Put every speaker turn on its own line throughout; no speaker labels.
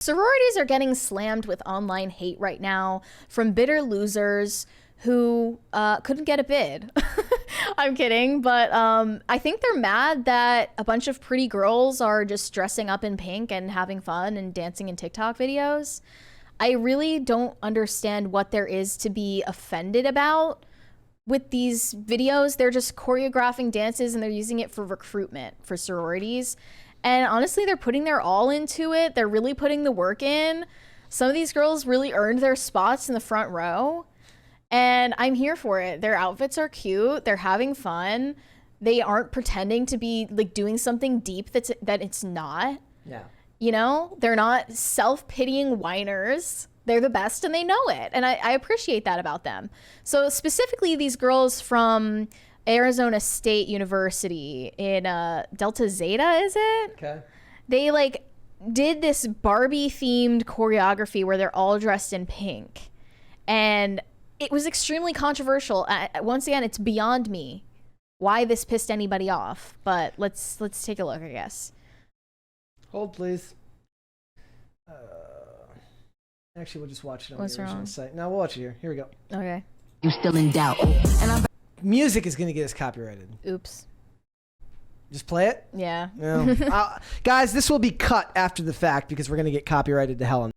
Sororities are getting slammed with online hate right now from bitter losers who couldn't get a bid. I'm kidding, but I think they're mad that a bunch of pretty girls are just dressing up in pink and having fun and dancing in TikTok videos. I really don't understand what there is to be offended about with these videos. They're just choreographing dances and they're using it for recruitment for sororities. And honestly, they're putting their all into it. They're really putting the work in. Some of these girls really earned their spots in the front row. And I'm here for it. Their outfits are cute. They're having fun. They aren't pretending to be like doing something deep that it's not.
Yeah.
You know, they're not self-pitying whiners. They're the best and they know it. And I appreciate that about them. So specifically these girls from Arizona State University in Delta Zeta, is it?
Okay.
They like did this Barbie themed choreography where they're all dressed in pink. And it was extremely controversial. Once again, it's beyond me why this pissed anybody off. But let's take a look, I guess.
Hold, please. Actually, we'll just watch it on the original site. No, we'll watch it here. Here we go.
Okay.
You're still in doubt. And
Music is going to get us copyrighted.
Oops.
Just play it?
Yeah.
No. Guys, this will be cut after the fact because we're going to get copyrighted to hell.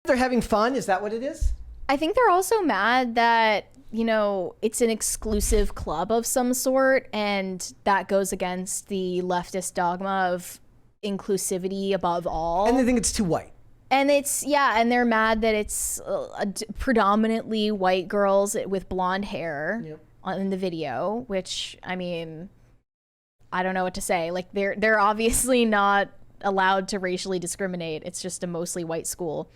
They're having fun? Is that what it is?
I think they're also mad that, you know, it's an exclusive club of some sort, and that goes against the leftist dogma of inclusivity above all.
And they think it's too white.
And it's, yeah, and they're mad that it's predominantly white girls with blonde hair in the video, which, I mean, I don't know what to say. Like, they're obviously not allowed to racially discriminate. It's just a mostly white school.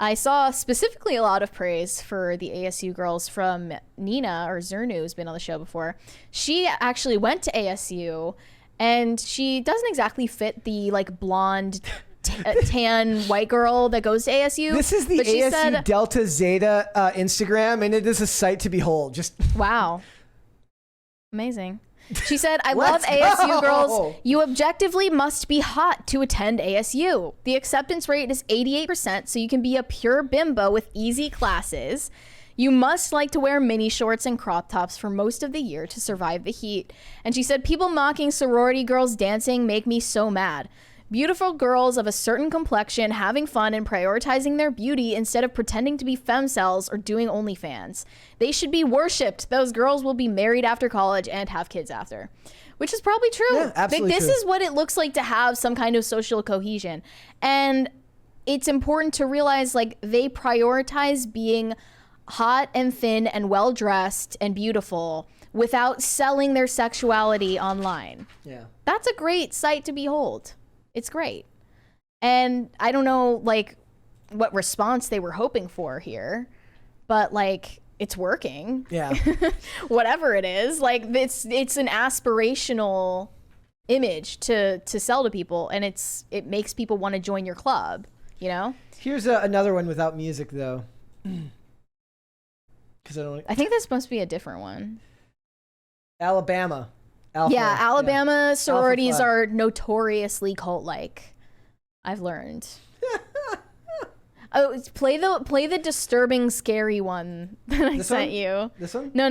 I saw specifically a lot of praise for the ASU girls from Nina, or Zernu, who's been on the show before. She actually went to ASU, and she doesn't exactly fit the like blonde, tan white girl that goes to ASU.
This is the ASU Delta Zeta Instagram, and it is a sight to behold. Just
wow, amazing. She said, I love ASU girls. You objectively must be hot to attend ASU. The acceptance rate is 88%, so you can be a pure bimbo with easy classes. You must like to wear mini shorts and crop tops for most of the year to survive the heat. And she said, people mocking sorority girls dancing make me so mad. Beautiful girls of a certain complexion having fun and prioritizing their beauty instead of pretending to be femcells or doing OnlyFans. They should be worshipped. Those girls will be married after college and have kids after. Which is probably true.
Yeah, absolutely
this is what it looks like to have some kind of social cohesion. And it's important to realize, like, they prioritize being hot and thin and well-dressed and beautiful without selling their sexuality online.
Yeah.
That's a great sight to behold. It's great. And I don't know, like, what response they were hoping for here, but, like, it's working.
Yeah.
Whatever it is, like, it's an aspirational image to sell to people, and it makes people want to join your club, you know?
Here's another one without music, though. Because I
think this must be a different one.
Alabama. Alpha,
yeah, Alabama sororities are notoriously cult-like. I've learned. Oh, play the disturbing, scary one that I sent you.
This one?
No.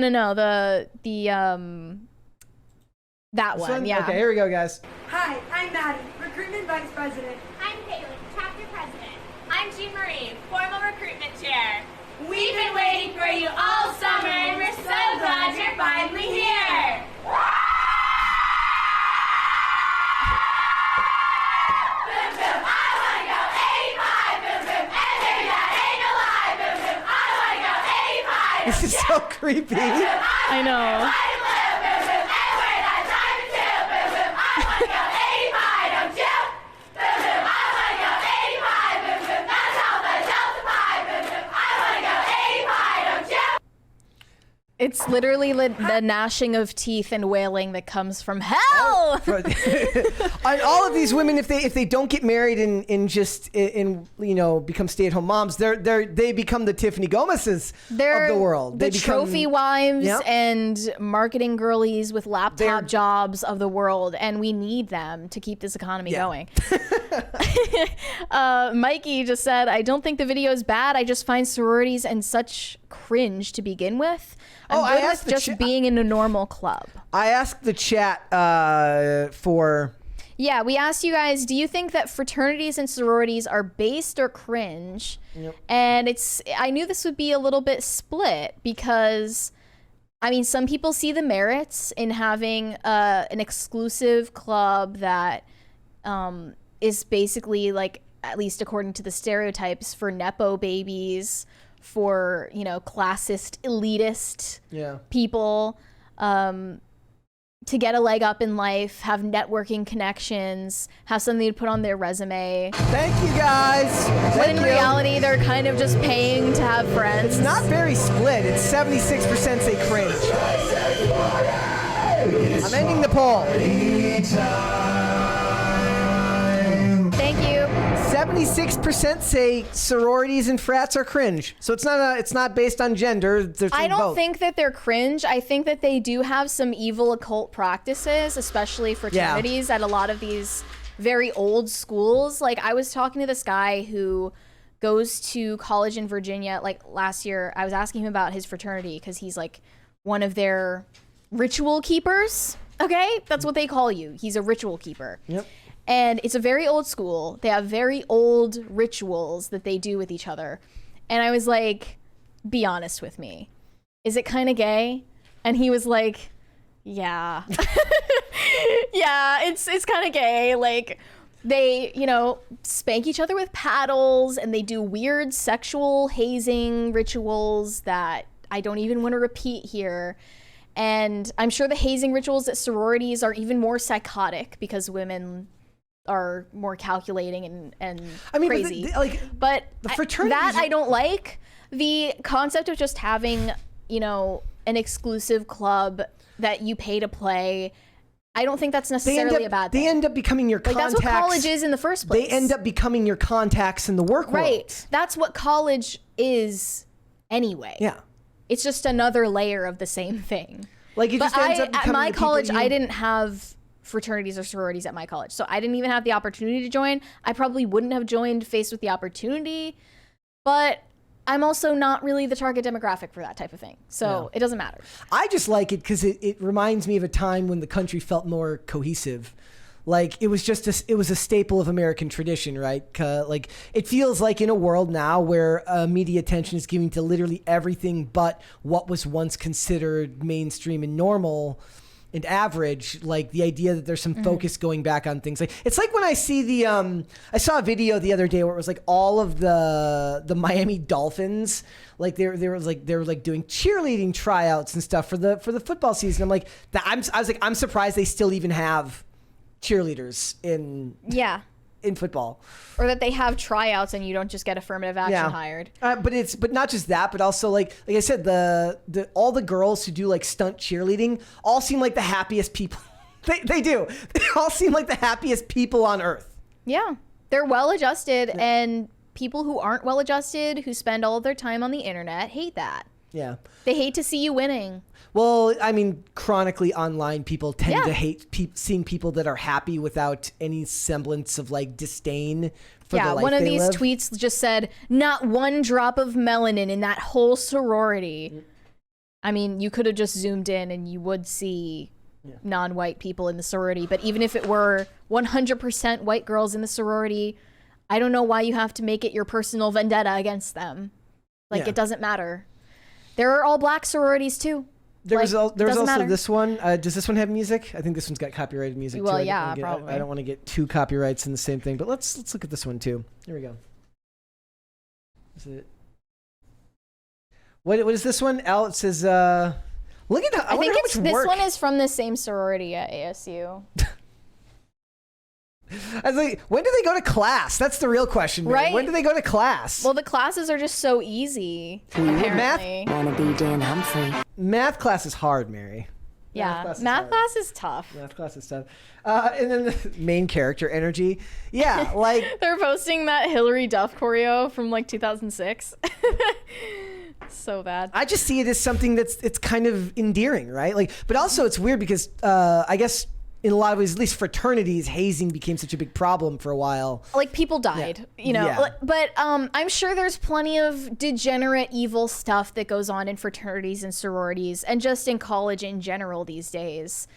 That one. Yeah.
Okay, here we go, guys.
Hi, I'm Maddie, Recruitment Vice President.
I'm Caitlin, Chapter President. I'm Jean Marie, Formal Recruitment Chair. We've been waiting for you all summer, and we're so glad you're finally here.
This is so creepy.
I know. It's literally the gnashing of teeth and wailing that comes from hell.
And all of these women, if they don't get married and become stay-at-home moms, they become the Tiffany Gomez's of the world.
The trophy wives and marketing girlies with laptop jobs of the world, and we need them to keep this economy going. Mikey just said, I don't think the video is bad. I just find sororities and such cringe to begin with. I'm good with just being in a normal club. I asked the chat for... Yeah, we asked you guys, do you think that fraternities and sororities are based or cringe? Yep. And I knew this would be a little bit split because, I mean, some people see the merits in having an exclusive club that is basically like, at least according to the stereotypes, for Nepo babies, for, classist, elitist people, to get a leg up in life, have networking connections, have something to put on their resume. Thank you, guys. When in reality, they're kind of just paying to have friends. It's not very split. It's 76% say cringe. I'm ending the poll. Thank you. 76% say sororities and frats are cringe. So it's not based on gender. I don't think that they're cringe. I think that they do have some evil occult practices, especially fraternities at a lot of these very old schools. Like, I was talking to this guy who goes to college in Virginia. Like, last year, I was asking him about his fraternity because he's like one of their ritual keepers. Okay? That's what they call you. He's a ritual keeper. Yep. And it's a very old school. They have very old rituals that they do with each other. And I was like, be honest with me. Is it kind of gay? And he was like, yeah. Yeah, it's kind of gay. Like, they, spank each other with paddles, and they do weird sexual hazing rituals that I don't even want to repeat here. And I'm sure the hazing rituals at sororities are even more psychotic because women are more calculating and crazy. But the fraternities I don't like. The concept of just having, an exclusive club that you pay to play, I don't think that's necessarily a bad thing. They end up becoming your contacts. That's what college is in the first place. They end up becoming your contacts in the work world. Right. That's what college is anyway. Yeah. It's just another layer of the same thing. Like, it just ends up becoming at my college, I didn't have fraternities or sororities at my college. So I didn't even have the opportunity to join. I probably wouldn't have joined faced with the opportunity, but I'm also not really the target demographic for that type of thing. So it doesn't matter. I just like it because it reminds me of a time when the country felt more cohesive. Like, it was it was a staple of American tradition, right? Like, it feels like in a world now where media attention is given to literally everything but what was once considered mainstream and normal and average, like the idea that there's some focus going back on things. Like, it's like when I see I saw a video the other day where it was like all of the Miami Dolphins, like they were doing cheerleading tryouts and stuff for the football season. I'm like, I was like, I'm surprised they still even have cheerleaders in football, or that they have tryouts and you don't just get affirmative action hired. But not just that, but also like I said, all the girls who do like stunt cheerleading all seem like the happiest people. They do. They all seem like the happiest people on earth. Yeah, they're well adjusted, and people who aren't well adjusted, who spend all of their time on the internet, hate that. Yeah, they hate to see you winning. Well, I mean, chronically online people tend to hate seeing people that are happy without any semblance of like disdain for the life they live. Yeah, one of these tweets just said, "Not one drop of melanin in that whole sorority." I mean, you could have just zoomed in and you would see non-white people in the sorority. But even if it were 100% white girls in the sorority, I don't know why you have to make it your personal vendetta against them. Like, it doesn't matter. There are all black sororities too. There was also this one. Does this one have music? I think this one's got copyrighted music. Well, too. Probably. I don't want to get two copyrights in the same thing, but let's look at this one too. Here we go. Is it? What is this one? It says, look at that. I think this one is from the same sorority at ASU. I was like, when do they go to class? That's the real question, man. Right? When do they go to class? Well, the classes are just so easy. Math? Wanna be Dan Humphrey.
Math class is hard, Mary.
Yeah, math class is tough.
Math class is tough. And then the main character energy. Yeah, like
they're posting that Hillary Duff choreo from like 2006. So bad.
I just see it as something it's kind of endearing, right? Like, but also it's weird because I guess in a lot of ways, at least fraternities, hazing became such a big problem for a while.
Like people died, you know.
Yeah.
But I'm sure there's plenty of degenerate, evil stuff that goes on in fraternities and sororities, and just in college in general these days.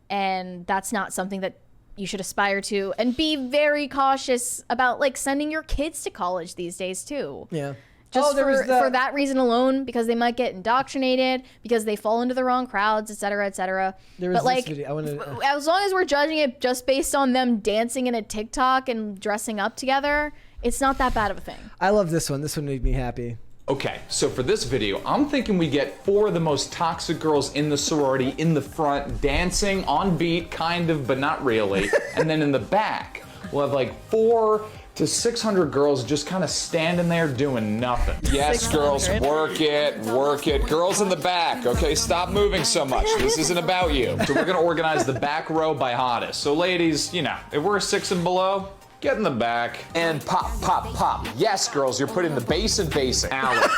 And that's not something that you should aspire to. And be very cautious about like sending your kids to college these days too.
Yeah.
Just for that reason alone, because they might get indoctrinated, because they fall into the wrong crowds, et cetera, et cetera. But like, as long as we're judging it just based on them dancing in a TikTok and dressing up together, it's not that bad of a thing.
I love this one. This one made me happy.
Okay, so for this video, I'm thinking we get 4 of the most toxic girls in the sorority in the front, dancing on beat, kind of, but not really. And then in the back, we'll have like 4 to 600 girls just kind of standing there doing nothing. Yes, girls, work it, work it. Girls in the back, okay, stop moving so much. This isn't about you. So we're gonna organize the back row by hottest. So ladies, you know, if we're a 6 and below, get in the back and pop, pop, pop. Yes, girls, you're putting the bass in basic. Alan,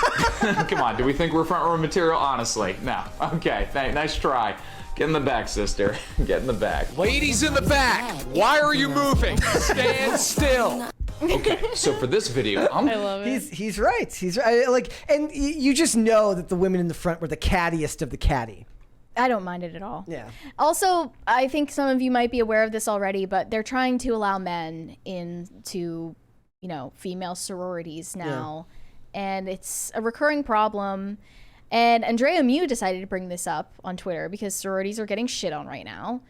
come on, do we think we're front row material? Honestly, no. Okay, nice try. Get in the back, sister. Get in the back. Ladies in the back, why are you moving? Stand still. Okay, so for this video,
I love it.
He's right. He's right. Like, and you just know that the women in the front were the cattiest of the catty.
I don't mind it at all.
Yeah.
Also, I think some of you might be aware of this already, but they're trying to allow men into, you know, female sororities now, and it's a recurring problem. And Andrea Mew decided to bring this up on Twitter because sororities are getting shit on right now.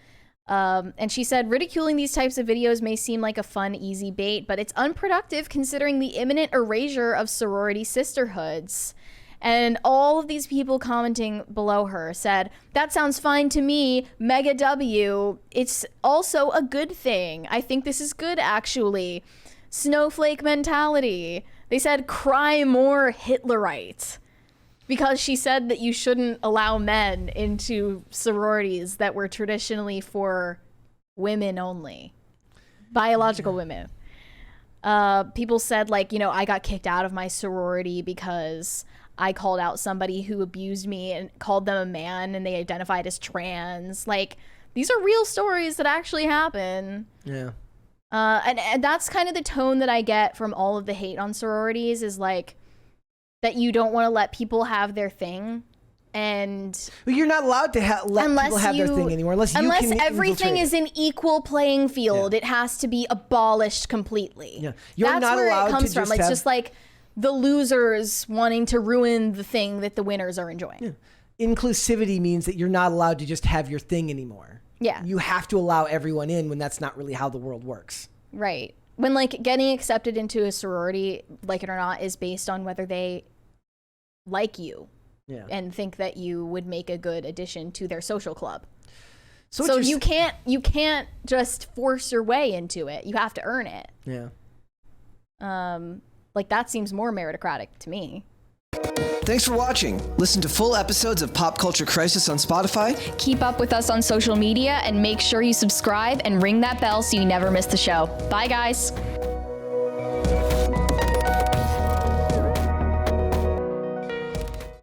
And she said, ridiculing these types of videos may seem like a fun, easy bait, but it's unproductive considering the imminent erasure of sorority sisterhoods. And all of these people commenting below her said, that sounds fine to me, Mega W. It's also a good thing. I think this is good, actually. Snowflake mentality. They said, cry more Hitlerite. Because she said that you shouldn't allow men into sororities that were traditionally for women only, biological women. People said, like, you know, I got kicked out of my sorority because I called out somebody who abused me and called them a man and they identified as trans. Like, these are real stories that actually happen.
Yeah.
And that's kind of the tone that I get from all of the hate on sororities is like, that you don't want to let people have their thing, and
well, you're not allowed to let people have their thing anymore unless
everything is an equal playing field. It has to be abolished completely.
Yeah, you're
That's
not
where
allowed
it comes
to
from. It's just like the losers wanting to ruin the thing that the winners are enjoying.
Yeah. Inclusivity means that you're not allowed to just have your thing anymore.
Yeah,
you have to allow everyone in when that's not really how the world works.
Right. When like getting accepted into a sorority, like it or not, is based on whether they like you and think that you would make a good addition to their social club. So you can't just force your way into it. You have to earn it.
Yeah.
Like that seems more meritocratic to me.
Thanks for watching. Listen to full episodes of Pop Culture Crisis on Spotify.
Keep up with us on social media and make sure you subscribe and ring that bell so you never miss the show. Bye guys.